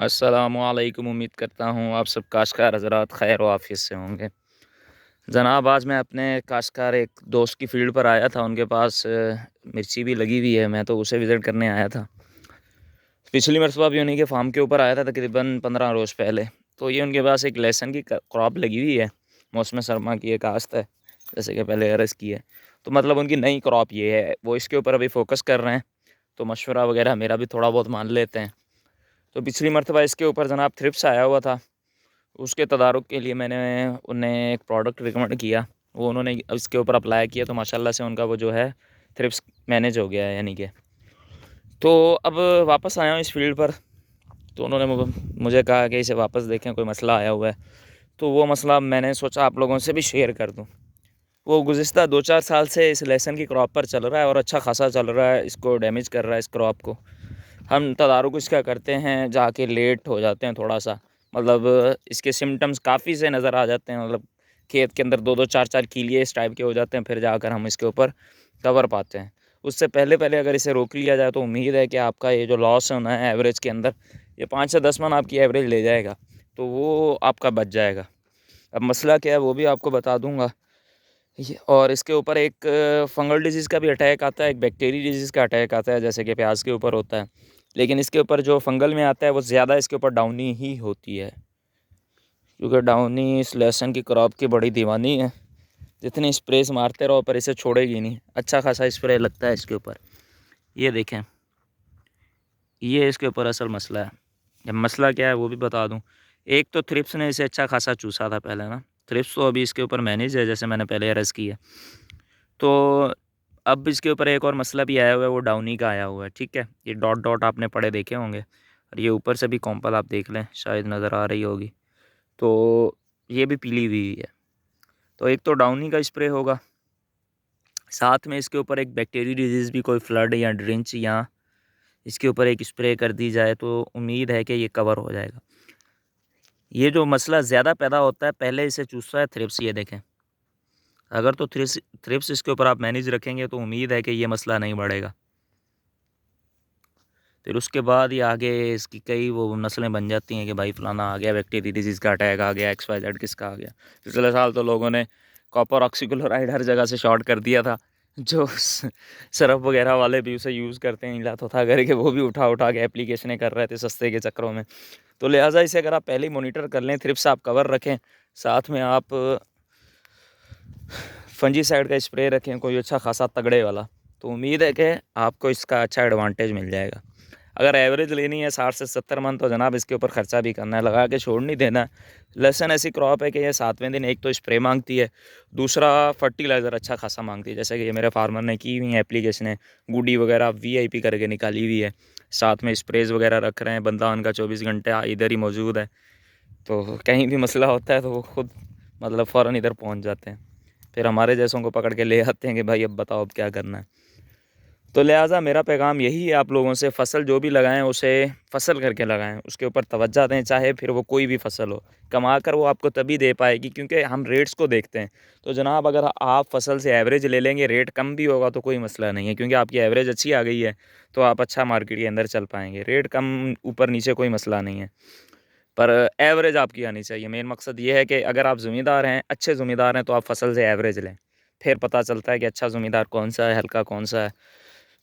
अस्सलामुअलैकुम। उम्मीद करता हूँ आप सब काश्तकार हज़रात खैर व आफ़ियत से होंगे। जनाब, आज मैं अपने काश्तकार एक दोस्त की फ़ील्ड पर आया था। उनके पास मिर्ची भी लगी हुई है। मैं तो उसे विज़िट करने आया था। पिछली मरतबा भी उन्हीं के फार्म के ऊपर आया था, तकरीबन 15 रोज़ पहले। तो ये उनके पास एक लहसुन की क्रॉप लगी हुई है। मौसम सरमा की एक काश्त है, जैसे कि पहले अर्ज़ की है। तो मतलब उनकी नई क्रॉप ये है, वो इसके ऊपर अभी फ़ोकस कर रहे हैं। तो मशवरा वगैरह मेरा भी थोड़ा बहुत मान लेते हैं। तो पिछली मरतबा इसके ऊपर जनाब थ्रिप्स आया हुआ था। उसके तदारुक के लिए मैंने उन्हें एक प्रोडक्ट रिकमेंड किया। वो उन्होंने इसके ऊपर अप्लाई किया, तो माशाल्लाह से उनका वो जो है थ्रिप्स मैनेज हो गया है, यानी कि। तो अब वापस आया हूँ इस फील्ड पर। तो उन्होंने मुझे कहा कि इसे वापस देखें, कोई मसला आया हुआ है। तो वो मसला मैंने सोचा आप लोगों से भी शेयर कर दूँ। वो गुज़िश्ता 2-4 साल से इस लहसुन की क्रॉप पर चल रहा है और अच्छा खासा चल रहा है। इसको डैमेज कर रहा है, इस क्रॉप को। हम तदारुक इसका करते हैं, जाके लेट हो जाते हैं थोड़ा-सा। मतलब इसके सिम्पटम्स काफ़ी से नज़र आ जाते हैं। मतलब खेत के अंदर 2-2 4-4 कीलिए इस टाइप के हो जाते हैं, फिर जाकर हम इसके ऊपर कवर पाते हैं। उससे पहले अगर इसे रोक लिया जाए तो उम्मीद है कि आपका ये जो लॉस होना है एवरेज के अंदर, ये 5 से 10 मन आपकी एवरेज ले जाएगा, तो वो आपका बच जाएगा। अब मसला क्या है वो भी आपको बता दूँगा। ये और इसके ऊपर एक फंगल डिजीज़ का भी अटैक आता है, एक बैक्टीरियल डिजीज़ का अटैक आता है, जैसे कि प्याज के ऊपर होता है। लेकिन इसके ऊपर जो फंगल में आता है वो ज़्यादा इसके ऊपर डाउनी ही होती है, क्योंकि डाउनी इस लहसुन की क्रॉप की बड़ी दीवानी है। जितनी स्प्रेस मारते रहो पर इसे छोड़ेगी नहीं। अच्छा खासा स्प्रे लगता है इसके ऊपर। ये देखें, ये इसके ऊपर असल मसला है। अब मसला क्या है वो भी बता दूं। एक तो थ्रिप्स ने इसे अच्छा खासा चूसा था पहले ना। थ्रिप्स तो अभी इसके ऊपर मैनेज है, जैसे मैंने पहले अर्ज़ की है। तो अब इसके ऊपर एक और मसला भी आया हुआ है, वो डाउनी का आया हुआ है। ठीक है, ये डॉट डॉट आपने पड़े देखे होंगे, और ये ऊपर से भी कॉम्पल आप देख लें, शायद नज़र आ रही होगी। तो ये भी पीली हुई है। तो एक तो डाउनी का स्प्रे होगा, साथ में इसके ऊपर एक बैक्टीरियल डिजीज़ भी, कोई फ्लड या ड्रिंच या इसके ऊपर एक स्प्रे कर दी जाए तो उम्मीद है कि ये कवर हो जाएगा। ये जो मसला ज़्यादा पैदा होता है, पहले इसे चूसता है थ्रिप्स। ये देखें, अगर तो थ्रिप्स इसके ऊपर आप मैनेज रखेंगे तो उम्मीद है कि ये मसला नहीं बढ़ेगा। फिर उसके बाद ये आगे इसकी कई वो नस्लें बन जाती हैं कि भाई फलाना आ गया, बैक्टीरियल डिजीज़ का अटैक आ गया, XYZ किसका आ गया। पिछले साल तो लोगों ने कॉपर ऑक्सीक्लोराइड हर जगह से शॉर्ट कर दिया था। जो सरफ वगैरह वाले भी उसे यूज़ करते हैं, इला था करके वो भी उठा उठा के एप्लीकेशनें कर रहे थे सस्ते के चक्करों में। तो लिहाजा इसे अगर आप पहले ही मॉनिटर कर लें, थ्रिप्स आप कवर रखें, साथ में आप फंजीसाइड का स्प्रे रखें कोई अच्छा खासा तगड़े वाला, तो उम्मीद है कि आपको इसका अच्छा एडवांटेज मिल जाएगा। अगर एवरेज लेनी है 60 से 70 मन, तो जनाब इसके ऊपर ख़र्चा भी करना है, लगा के छोड़ नहीं देना। लहसुन ऐसी क्रॉप है कि ये 7वें दिन एक तो स्प्रे मांगती है, दूसरा फर्टिलाइज़र अच्छा खासा मांगती है। जैसे कि ये मेरे फार्मर ने की हुई है एप्लीकेशनें, गुडी वगैरह VIP करके निकाली हुई है। साथ में स्प्रेज वगैरह रख रहे हैं, बंदा उनका 24 घंटे इधर ही मौजूद है। तो कहीं भी मसला होता है तो वो खुद मतलब फ़ौरन इधर पहुंच जाते हैं। फिर हमारे जैसों को पकड़ के ले आते हैं कि भाई अब बताओ अब क्या करना है। तो लिहाजा मेरा पैगाम यही है आप लोगों से, फ़सल जो भी लगाएं उसे फ़सल करके लगाएं, उसके ऊपर तवज्जो दें, चाहे फिर वो कोई भी फ़सल हो। कमा कर वो आपको तभी दे पाएगी, क्योंकि हम रेट्स को देखते हैं। तो जनाब, अगर आप फ़सल से एवरेज ले लेंगे, रेट कम भी होगा तो कोई मसला नहीं है, क्योंकि आपकी एवरेज अच्छी आ गई है, तो आप अच्छा मार्केट के अंदर चल पाएंगे। रेट कम ऊपर नीचे कोई मसला नहीं है, पर एवरेज आपकी आनी चाहिए। मेन मकसद ये है कि अगर आप ज़मींदार हैं, अच्छे ज़मींदार हैं, तो आप फ़सल से एवरेज लें। फिर पता चलता है कि अच्छा ज़मींदार कौन सा है, हल्का कौन सा है।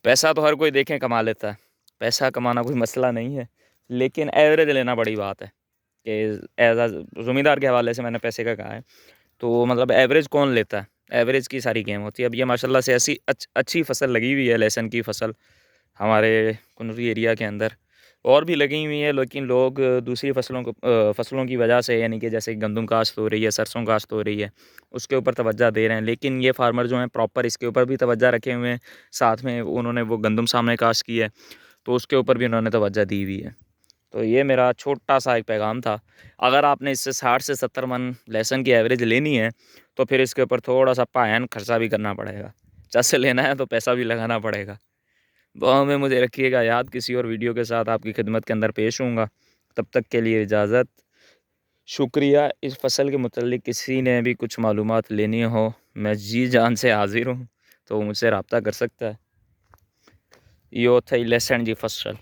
पैसा तो हर कोई देखें कमा लेता है, पैसा कमाना कोई मसला नहीं है, लेकिन एवरेज लेना बड़ी बात है। कि एज़ अ ज़मींदार के हवाले से मैंने पैसे का कहा है, तो मतलब एवरेज कौन लेता है, एवरेज की सारी गेम होती है। अब ये माशाल्लाह से ऐसी अच्छी फ़सल लगी हुई है, लहसुन की फ़सल हमारे कुनरी एरिया के अंदर। और भी लगी हुई है, लेकिन लोग दूसरी फ़सलों की वजह से, यानी कि जैसे गंदम काश्त हो रही है, सरसों काश्त हो रही है, उसके ऊपर तवज्जो दे रहे हैं। लेकिन ये फार्मर जो हैं प्रॉपर इसके ऊपर भी तवज्जो रखे हुए हैं। साथ में उन्होंने वो गंदम सामने काश्त की है, तो उसके ऊपर भी उन्होंने तवज्जो दी हुई है। तो ये मेरा छोटा-सा एक पैगाम था। अगर आपने इससे 60 से 70 मन लहसुन की एवरेज लेनी है, तो फिर इसके ऊपर थोड़ा-सा पायन खर्चा भी करना पड़ेगा। चस से लेना है तो पैसा भी लगाना पड़ेगा। दुआ में मुझे रखिएगा याद, किसी और वीडियो के साथ आपकी खिदमत के अंदर पेश होऊँगा। तब तक के लिए इजाज़त। शुक्रिया। इस फ़सल के मुतल्लिक़ किसी ने भी कुछ मालूमात लेनी हो, मैं जी जान से हाज़िर हूँ, तो मुझसे रब्ता कर सकता है। यो थई लहसुन जी फ़सल।